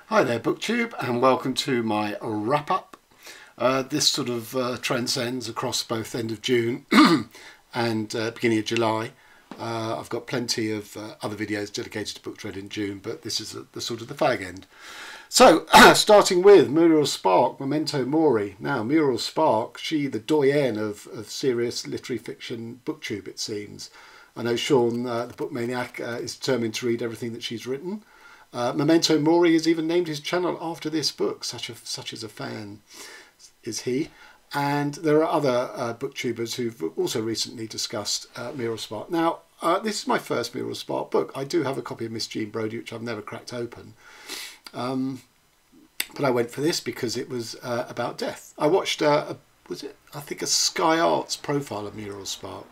Hi there BookTube, and welcome to my wrap-up. This sort of transcends across both end of June and beginning of July. I've got plenty of other videos dedicated to book read in June, but this is the sort of the fag end. So, starting with Muriel Spark, Memento Mori. Now, Muriel Spark, she the doyenne of serious literary fiction BookTube, it seems. I know Sean, the book maniac, is determined to read everything that she's written. Memento Mori has even named his channel after this book. Such as a fan is he. And there are other booktubers who've also recently discussed Muriel Spark. Now, this is my first Muriel Spark book. I do have a copy of Miss Jean Brodie, which I've never cracked open. But I went for this because it was about death. I watched, I think a Sky Arts profile of Muriel Spark.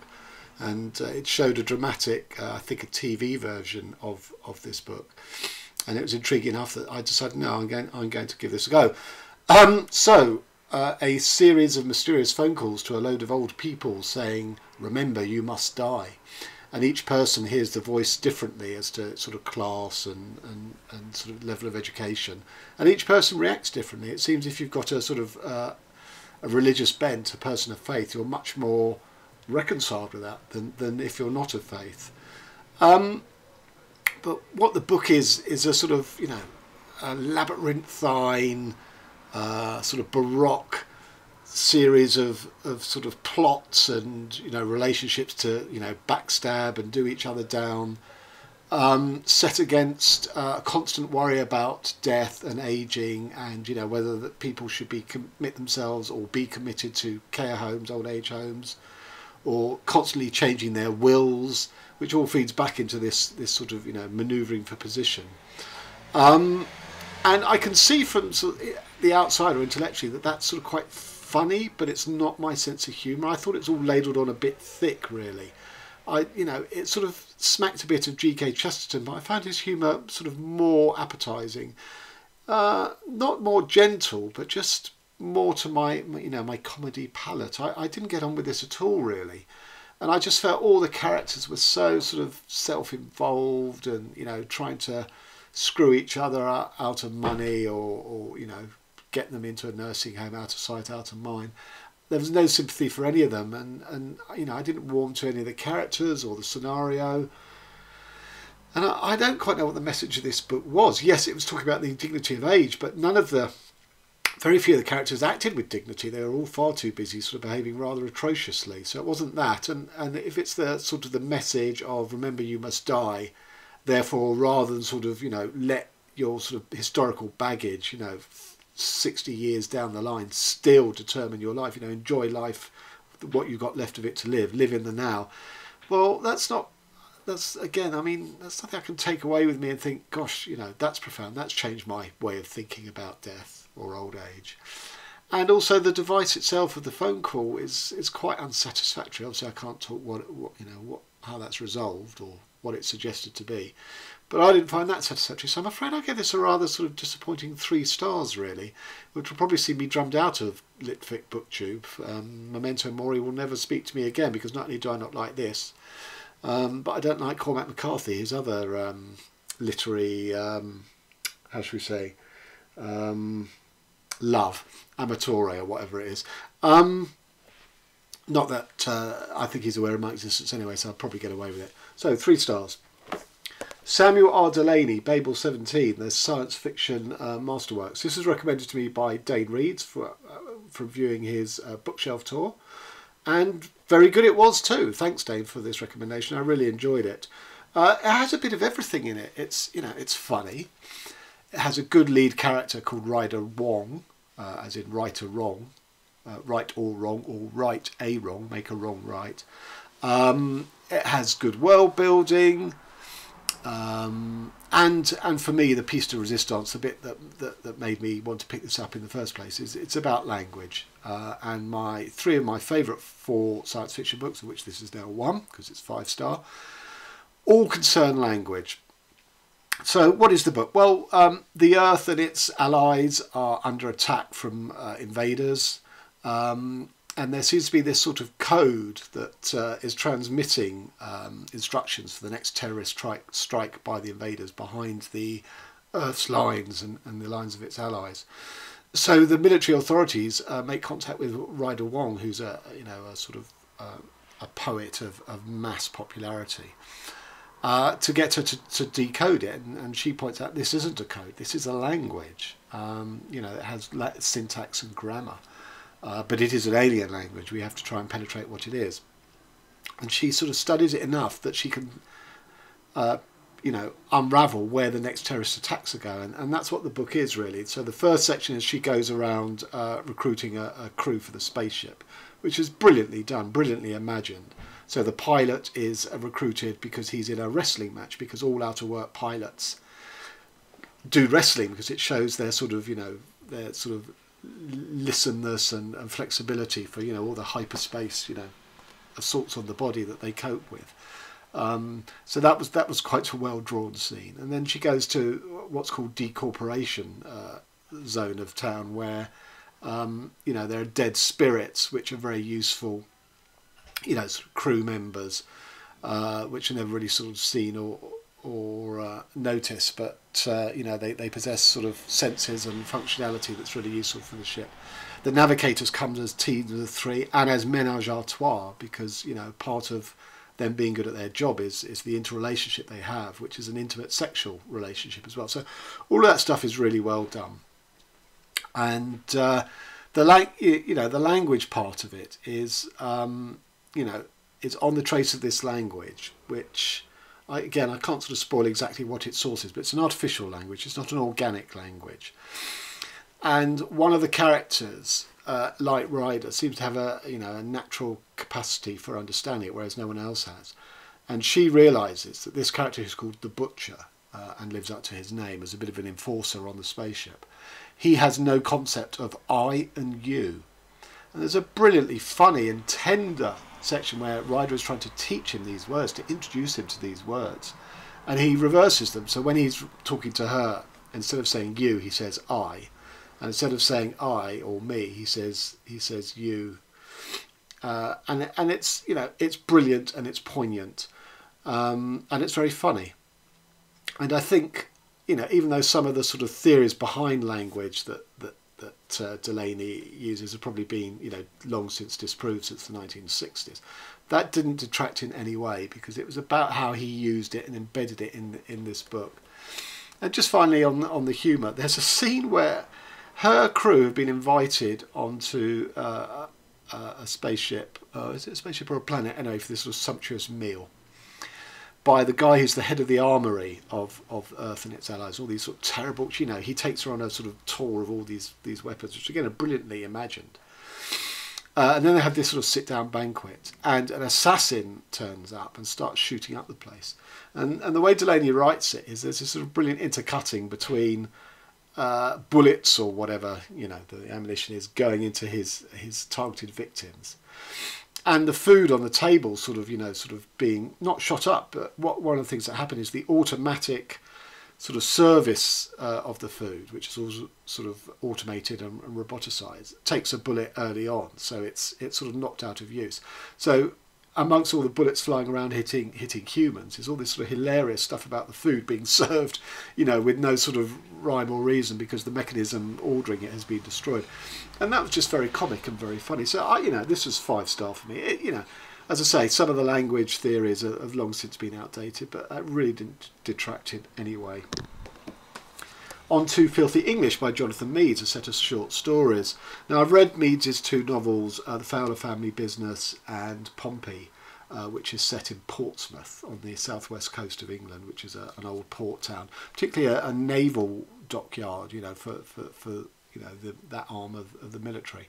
And it showed a dramatic, I think a TV version of this book. And it was intriguing enough that I decided, no, I'm going to give this a go. A series of mysterious phone calls to a load of old people saying, remember, you must die. And each person hears the voice differently as to sort of class and sort of level of education. And each person reacts differently. It seems if you've got a sort of a religious bent, a person of faith, you're much more reconciled with that than if you're not of faith. But what the book is a sort of, you know, a labyrinthine, sort of baroque series of sort of plots and, you know, relationships to, you know, backstab and do each other down, set against a constant worry about death and aging and, you know, whether that people should commit themselves or be committed to care homes, old age homes, or constantly changing their wills, which all feeds back into this sort of, you know, manoeuvring for position. And I can see from sort of the outsider intellectually that that's sort of quite funny, but it's not my sense of humour. I thought it was all ladled on a bit thick, really. You know, it sort of smacked a bit of G.K. Chesterton, but I found his humour sort of more appetising. Not more gentle, but just more to my, you know, my comedy palate. I didn't get on with this at all, really. And I just felt all the characters were so sort of self-involved and, you know, trying to screw each other out of money or, you know, get them into a nursing home, out of sight, out of mind. There was no sympathy for any of them. And you know, I didn't warm to any of the characters or the scenario. And I don't quite know what the message of this book was. Yes, it was talking about the indignity of age, but very few of the characters acted with dignity. They were all far too busy sort of behaving rather atrociously. So it wasn't that. And if it's the sort of the message of remember you must die, therefore rather than sort of, you know, let your sort of historical baggage, you know, 60 years down the line still determine your life, you know, enjoy life, what you've got left of it to live in the now. Well, that's again, I mean, that's something I can take away with me and think, gosh, you know, that's profound. That's changed my way of thinking about death or old age. And also the device itself of the phone call is quite unsatisfactory. Obviously I can't talk how that's resolved or what it's suggested to be, but I didn't find that satisfactory, so I'm afraid I gave this a rather sort of disappointing 3 stars, really, which will probably see me drummed out of Litfic BookTube. Memento Mori will never speak to me again, because not only do I not like this, but I don't like Cormac McCarthy, his other literary, how should we say, love, amatore or whatever it is. Not that I think he's aware of my existence anyway, so I'll probably get away with it. So 3 stars. Samuel R. Delany, Babel 17, the science fiction masterworks. This was recommended to me by Dane Reeds from viewing his bookshelf tour. And very good it was too. Thanks, Dane, for this recommendation. I really enjoyed it. It has a bit of everything in it. It's, you know, it's funny. It has a good lead character called Ryder Wong, as in right or wrong, right or wrong, or right a wrong, make a wrong right. It has good world building, and for me, the piece de resistance, the bit that made me want to pick this up in the first place, is it's about language. And 3 of my favourite 4 science fiction books, of which this is now 1 because it's 5-star, all concern language. So what is the book? Well, the Earth and its allies are under attack from invaders, and there seems to be this sort of code that is transmitting instructions for the next terrorist strike by the invaders behind the Earth's lines and the lines of its allies. So the military authorities make contact with Rider Wong, who's a sort of a poet of mass popularity, to get her to decode it, and she points out this isn't a code, this is a language. It has syntax and grammar, but it is an alien language. We have to try and penetrate what it is. And she sort of studies it enough that she can, unravel where the next terrorist attacks are going, and that's what the book is really. So the first section is she goes around recruiting a crew for the spaceship, which is brilliantly done, brilliantly imagined. So the pilot is recruited because he's in a wrestling match, because all out-of-work pilots do wrestling because it shows their sort of, their sort of lissomness and flexibility for, all the hyperspace, assaults on the body that they cope with. So that was quite a well-drawn scene. And then she goes to what's called decorporation zone of town, where there are dead spirits, which are very useful, sort of crew members, which are never really sort of seen or noticed, but they possess sort of senses and functionality that's really useful for the ship. The navigators come as teams of three and as ménage à trois, because part of them being good at their job is the interrelationship they have, which is an intimate sexual relationship as well. So all of that stuff is really well done. And the language part of it is is on the trace of this language, which I can't sort of spoil exactly what its source is, but it's an artificial language. It's not an organic language. And one of the characters, like Ryder, seems to have a natural capacity for understanding it, whereas no one else has. And she realises that this character, who's called the Butcher, and lives up to his name as a bit of an enforcer on the spaceship, he has no concept of I and you. And there's a brilliantly funny and tender section where Ryder is trying to teach him these words, to introduce him to these words, and he reverses them. So when he's talking to her, instead of saying you, he says I, and instead of saying I or me, he says you, and it's it's brilliant and it's poignant, and it's very funny. And I think even though some of the sort of theories behind language that Delany uses have probably been long since disproved since the 1960s, that didn't detract in any way, because it was about how he used it and embedded it in this book. And just finally on the humour, there's a scene where her crew have been invited onto a spaceship, is it a spaceship or a planet anyway, for this sort of sumptuous meal, by the guy who's the head of the armoury of Earth and its allies. All these sort of terrible, he takes her on a sort of tour of all these weapons, which again are brilliantly imagined. And then they have this sort of sit-down banquet, and an assassin turns up and starts shooting up the place. And the way Delany writes it is there's this sort of brilliant intercutting between bullets or whatever the ammunition is going into his targeted victims, and the food on the table sort of being not shot up. But one of the things that happen is the automatic sort of service of the food, which is all sort of automated and roboticized, takes a bullet early on, so it's sort of knocked out of use. So amongst all the bullets flying around hitting humans is all this sort of hilarious stuff about the food being served, with no sort of rhyme or reason, because the mechanism ordering it has been destroyed. And that was just very comic and very funny. So this was 5-star for me. As I say, some of the language theories have long since been outdated, but that really didn't detract in any way. On to Filthy English by Jonathan Meades, a set of short stories. Now, I've read Meades' 2 novels, The Fowler Family Business and Pompey, which is set in Portsmouth on the southwest coast of England, which is an old port town, particularly a naval dockyard, for that arm of the military.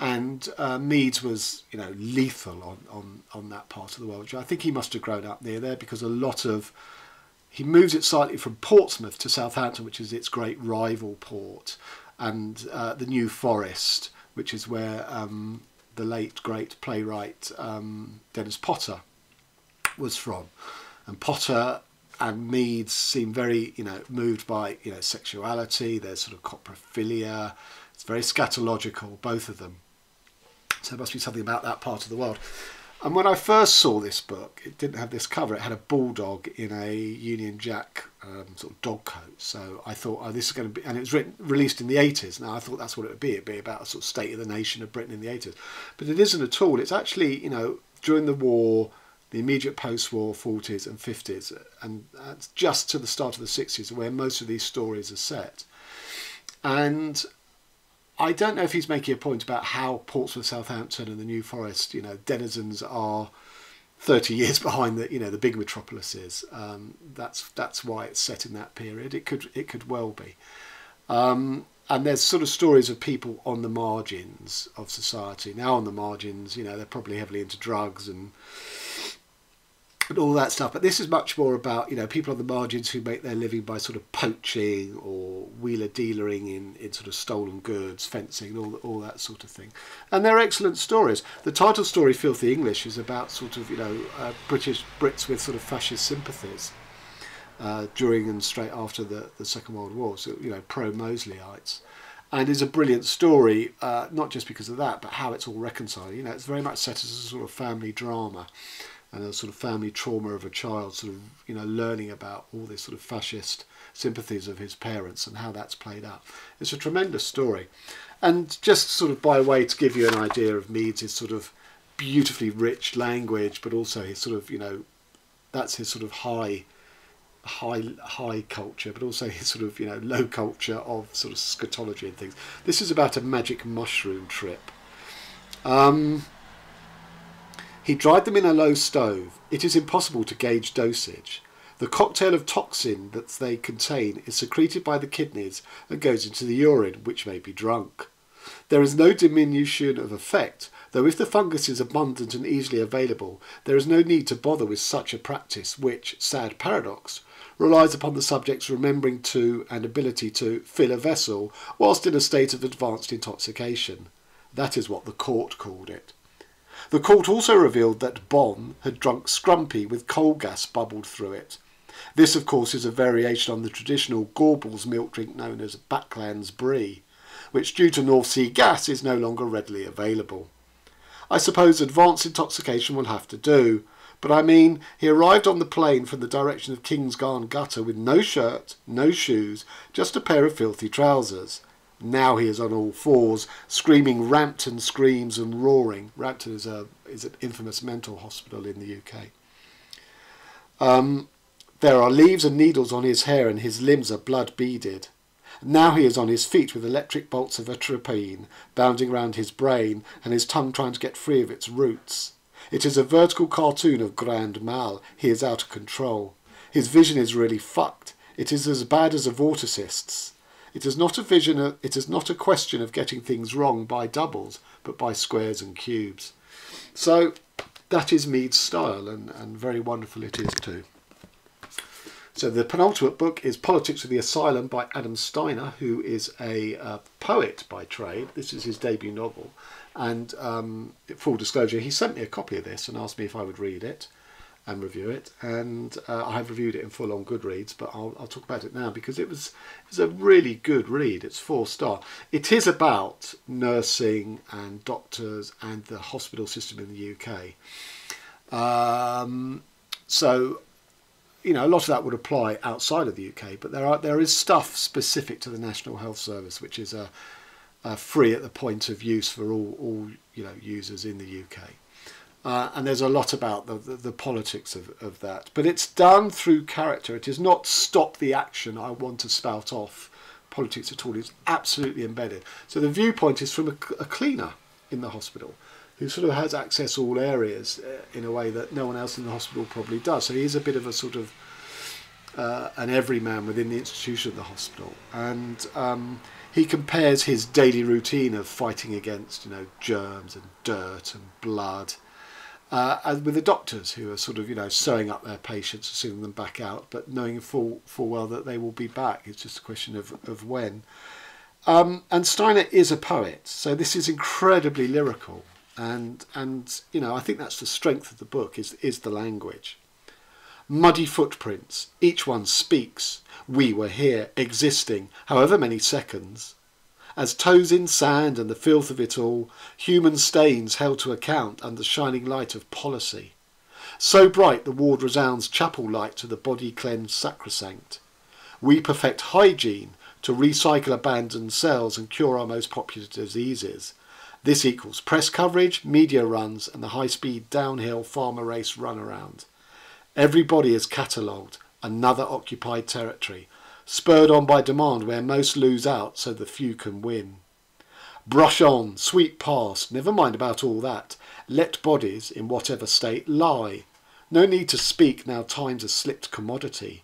And Meades was, lethal on that part of the world. I think he must have grown up near there, because he moves it slightly from Portsmouth to Southampton, which is its great rival port, and the New Forest, which is where the late great playwright Dennis Potter was from. And Potter and Meades seem very, moved by, sexuality. There's sort of coprophilia. It's very scatological, both of them. So there must be something about that part of the world. And when I first saw this book, it didn't have this cover. It had a bulldog in a Union Jack sort of dog coat. So I thought, oh, this is going to be, and it was released in the 80s. Now I thought that's what it would be. It'd be about a sort of state of the nation of Britain in the 80s. But it isn't at all. It's actually, you know, during the war, the immediate post-war 40s and 50s, and that's just to the start of the 60s where most of these stories are set. And I don't know if he's making a point about how Portsmouth, Southampton and the New Forest, you know, denizens are 30 years behind the, you know, the big metropolises. That's why it's set in that period. It could well be. And there's sort of stories of people on the margins of society. Now on the margins, you know, they're probably heavily into drugs and all that stuff. But this is much more about, you know, people on the margins who make their living by sort of poaching or wheeler dealering in sort of stolen goods, fencing, all that sort of thing. And they're excellent stories. The title story, Filthy English, is about sort of, you know, Brits with sort of fascist sympathies during and straight after the Second World War. So, you know, pro-Mosleyites. And is a brilliant story, not just because of that, but how it's all reconciled. You know, it's very much set as a sort of family drama and a sort of family trauma of a child sort of, you know, learning about all this sort of fascist sympathies of his parents and how that's played out. It's a tremendous story. And just sort of by way to give you an idea of Meades' sort of beautifully rich language, but also his sort of, you know, that's his sort of high culture, but also his sort of, you know, low culture of sort of scatology and things. This is about a magic mushroom trip. He dried them in a low stove. It is impossible to gauge dosage. The cocktail of toxin that they contain is secreted by the kidneys and goes into the urine, which may be drunk. There is no diminution of effect, though if the fungus is abundant and easily available, there is no need to bother with such a practice, which, sad paradox, relies upon the subject's remembering to and ability to fill a vessel whilst in a state of advanced intoxication. That is what the court called it. The court also revealed that Bon had drunk scrumpy with coal gas bubbled through it. This, of course, is a variation on the traditional Gorbals milk drink known as Backlands Brie, which due to North Sea gas is no longer readily available. I suppose advanced intoxication will have to do, but I mean, he arrived on the plane from the direction of Kingsgarn Gutter with no shirt, no shoes, just a pair of filthy trousers. Now he is on all fours, screaming Rampton screams and roaring. Rampton is an infamous mental hospital in the UK. There are leaves and needles on his hair and his limbs are blood beaded. Now he is on his feet with electric bolts of atropine bounding round his brain and his tongue trying to get free of its roots. It is a vertical cartoon of Grand Mal. He is out of control. His vision is really fucked. It is as bad as a vorticist's. It is not a question of getting things wrong by doubles, but by squares and cubes. So that is Meade's style, and very wonderful it is too. So the penultimate book is Politics of the Asylum by Adam Steiner, who is a poet by trade. This is his debut novel. And full disclosure, he sent me a copy of this and asked me if I would read it and review it. And I have reviewed it in full on Goodreads, but I'll talk about it now because it was a really good read. It's 4-star. It is about nursing and doctors and the hospital system in the UK. So, you know, a lot of that would apply outside of the UK, but there is stuff specific to the National Health Service, which is free at the point of use for all you know, users in the UK. And there's a lot about the politics of that. But it's done through character. It is not stop the action, I want to spout off politics at all. It's absolutely embedded. So the viewpoint is from a cleaner in the hospital who sort of has access to all areas in a way that no one else in the hospital probably does. So he's a bit of a sort of an everyman within the institution of the hospital. And he compares his daily routine of fighting against, you know, germs and dirt and blood and with the doctors who are sort of, you know, sewing up their patients and sending them back out, but knowing full well that they will be back. It's just a question of when. And Steiner is a poet, so this is incredibly lyrical. And you know, I think that's the strength of the book is the language. Muddy footprints, each one speaks. We were here, existing, however many seconds. as toes in sand and the filth of it all, human stains held to account under the shining light of policy. So bright the ward resounds chapel light to the body cleansed sacrosanct. We perfect hygiene to recycle abandoned cells and cure our most popular diseases. This equals press coverage, media runs, and the high-speed downhill farmer race runaround. Every body is catalogued, another occupied territory, spurred on by demand where most lose out so the few can win. Brush on, sweep past, never mind about all that. Let bodies, in whatever state, lie. No need to speak now time's a slipped commodity.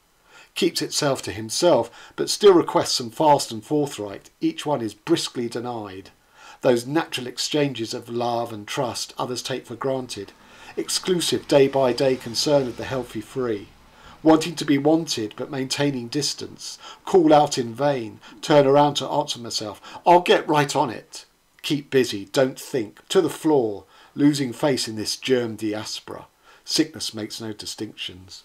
Keeps itself to himself, but still requests them fast and forthright. Each one is briskly denied. Those natural exchanges of love and trust others take for granted. Exclusive day-by-day concern of the healthy free. Wanting to be wanted but maintaining distance. Call out in vain. Turn around to answer myself. I'll get right on it. Keep busy. Don't think. To the floor. Losing face in this germ diaspora. Sickness makes no distinctions.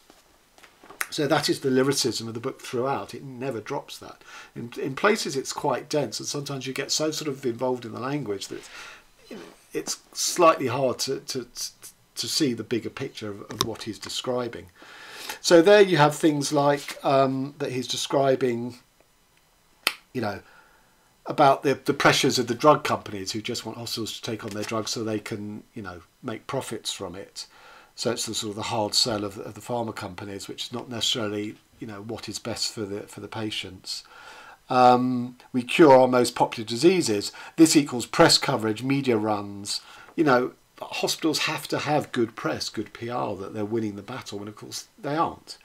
So that is the lyricism of the book throughout. It never drops that. In places it's quite dense, and sometimes you get so sort of involved in the language that it's slightly hard to see the bigger picture of what he's describing. So there you have things like that he's describing, about the pressures of the drug companies who just want hospitals to take on their drugs so they can, make profits from it. So it's the sort of the hard sell of the pharma companies, which is not necessarily, what is best for the patients. We cure our most popular diseases. This equals press coverage, media runs. Hospitals have to have good press, good PR, that they're winning the battle, when of course they aren't,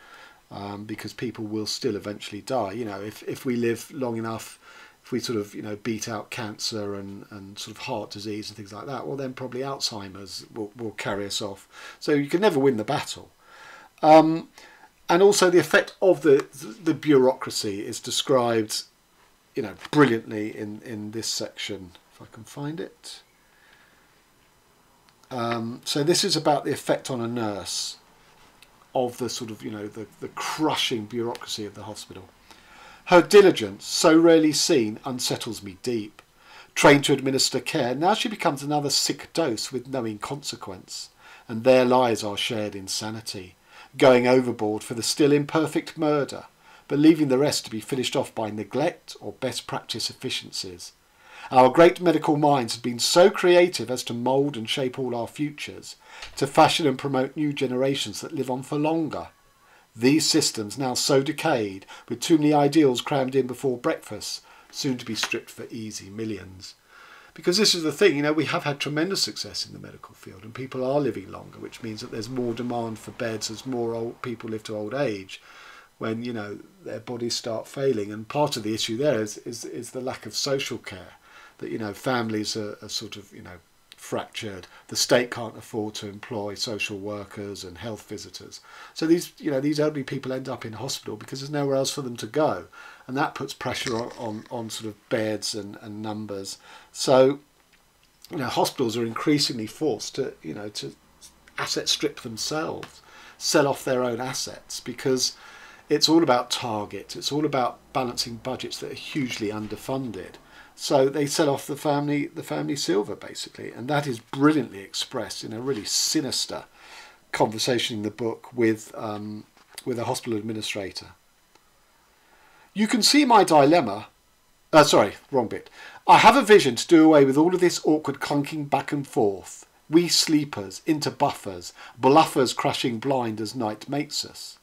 because people will still eventually die. If we live long enough, if we sort of beat out cancer and sort of heart disease and things like that, well then probably Alzheimer's will carry us off. So you can never win the battle. And also the effect of the bureaucracy is described, brilliantly in this section, if I can find it. So this is about the effect on a nurse of the sort of, the crushing bureaucracy of the hospital. Her diligence, so rarely seen, unsettles me deep. Trained to administer care, now she becomes another sick dose with no inconsequence. And there lies our shared insanity, going overboard for the still imperfect murder, but leaving the rest to be finished off by neglect or best practice efficiencies. Our great medical minds have been so creative as to mould and shape all our futures, to fashion and promote new generations that live on for longer. These systems, now so decayed, with too many ideals crammed in before breakfast, soon to be stripped for easy millions. Because this is the thing, we have had tremendous success in the medical field, and people are living longer, which means that there's more demand for beds as more old people live to old age, when, their bodies start failing. And part of the issue there is the lack of social care, that, families are sort of, fractured. The state can't afford to employ social workers and health visitors. So these elderly people end up in hospital because there's nowhere else for them to go. And that puts pressure on sort of beds and numbers. So, hospitals are increasingly forced to asset strip themselves, sell off their own assets, because it's all about targets. It's all about balancing budgets that are hugely underfunded. So they sell off the family silver, basically, and that is brilliantly expressed in a really sinister conversation in the book with a hospital administrator. You can see my dilemma. Sorry, wrong bit. I have a vision to do away with all of this awkward clunking back and forth. We sleepers into buffers, bluffers crashing blind as night makes us.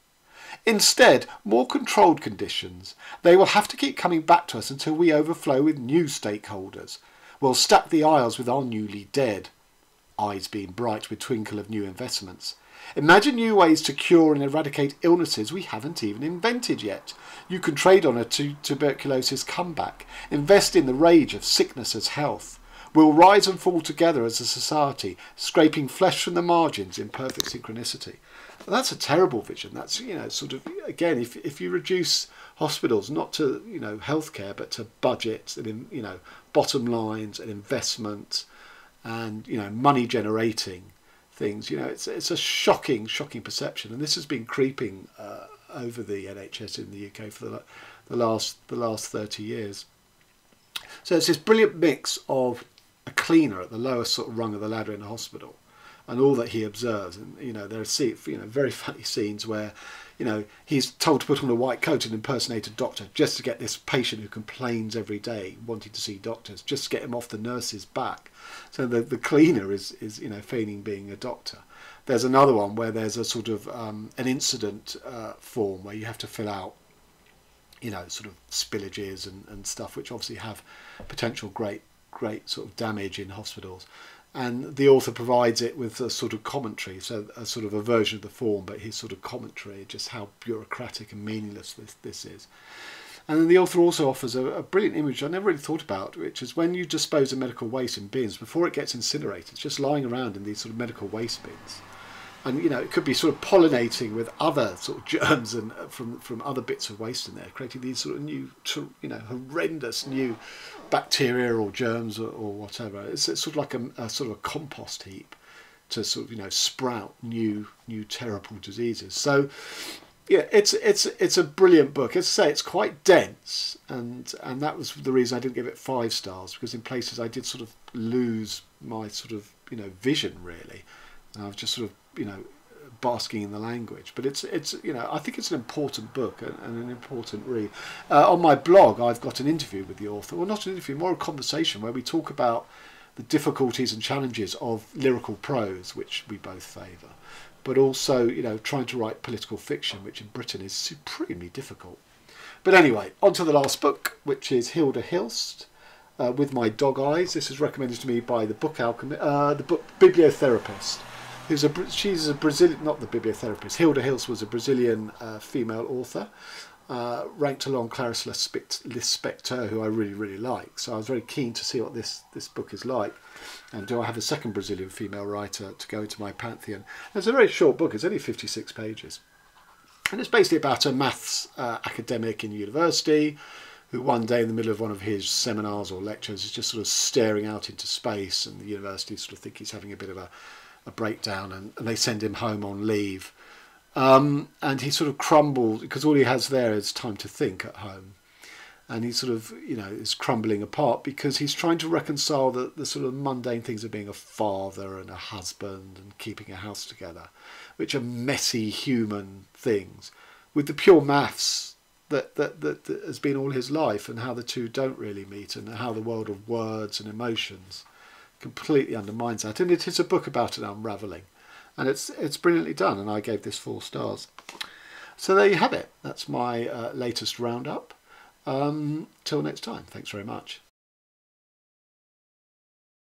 Instead, more controlled conditions. They will have to keep coming back to us until we overflow with new stakeholders. We'll stack the aisles with our newly dead, eyes being bright with twinkle of new investments. Imagine new ways to cure and eradicate illnesses we haven't even invented yet. You can trade on a tuberculosis comeback. Invest in the rage of sickness as health. We'll rise and fall together as a society, scraping flesh from the margins in perfect synchronicity. That's a terrible vision. That's, sort of, again, if you reduce hospitals not to, healthcare, but to budgets and, bottom lines and investment and, money generating things, it's a shocking perception. And this has been creeping over the NHS in the UK for the last 30 years. So it's this brilliant mix of a cleaner at the lowest sort of rung of the ladder in the hospital, and all that he observes. And there are very funny scenes where he's told to put on a white coat and impersonate a doctor just to get this patient who complains every day wanting to see doctors, just to get him off the nurse's back. So the cleaner is feigning being a doctor. There's another one where there's a sort of an incident form where you have to fill out sort of spillages and stuff, which obviously have potential great sort of damage in hospitals. And the author provides it with a sort of commentary, so a sort of a version of the form, but his sort of commentary, just how bureaucratic and meaningless this is. And then the author also offers a brilliant image I never really thought about, which is when you dispose of medical waste in bins, before it gets incinerated, it's just lying around in these sort of medical waste bins. And it could be sort of pollinating with other sort of germs and from other bits of waste in there, creating these sort of new, horrendous new bacteria or germs or whatever. It's sort of like a sort of a compost heap to sort of sprout new terrible diseases. So yeah, it's a brilliant book. As I say, it's quite dense, and that was the reason I didn't give it 5 stars, because in places I did sort of lose my sort of vision really. I was just sort of basking in the language, but it's I think it's an important book and an important read. On my blog I've got an interview with the author, well, not an interview, more a conversation where we talk about the difficulties and challenges of lyrical prose, which we both favour, but also trying to write political fiction, which in Britain is supremely difficult. But anyway, on to the last book, which is Hilda Hilst, With My Dog Eyes. This is recommended to me by the book Bibliotherapist. She's a Brazilian, not the bibliotherapist. Hilda Hilst was a Brazilian female author, ranked along Clarice Lispector, who I really like. So I was very keen to see what this book is like, and do I have a second Brazilian female writer to go into my pantheon. And it's a very short book. It's only 56 pages, and it's basically about a maths academic in university who one day in the middle of one of his seminars or lectures is just sort of staring out into space, and the university sort of think he's having a bit of a breakdown, and they send him home on leave, and he sort of crumbles because all he has there is time to think at home, and he sort of is crumbling apart because he's trying to reconcile the sort of mundane things of being a father and a husband and keeping a house together, which are messy human things, with the pure maths that has been all his life, and how the two don't really meet, and how the world of words and emotions completely undermines that. And it is a book about an unravelling, and it's brilliantly done, and I gave this 4 stars. So there you have it. That's my latest roundup. Till next time, thanks very much.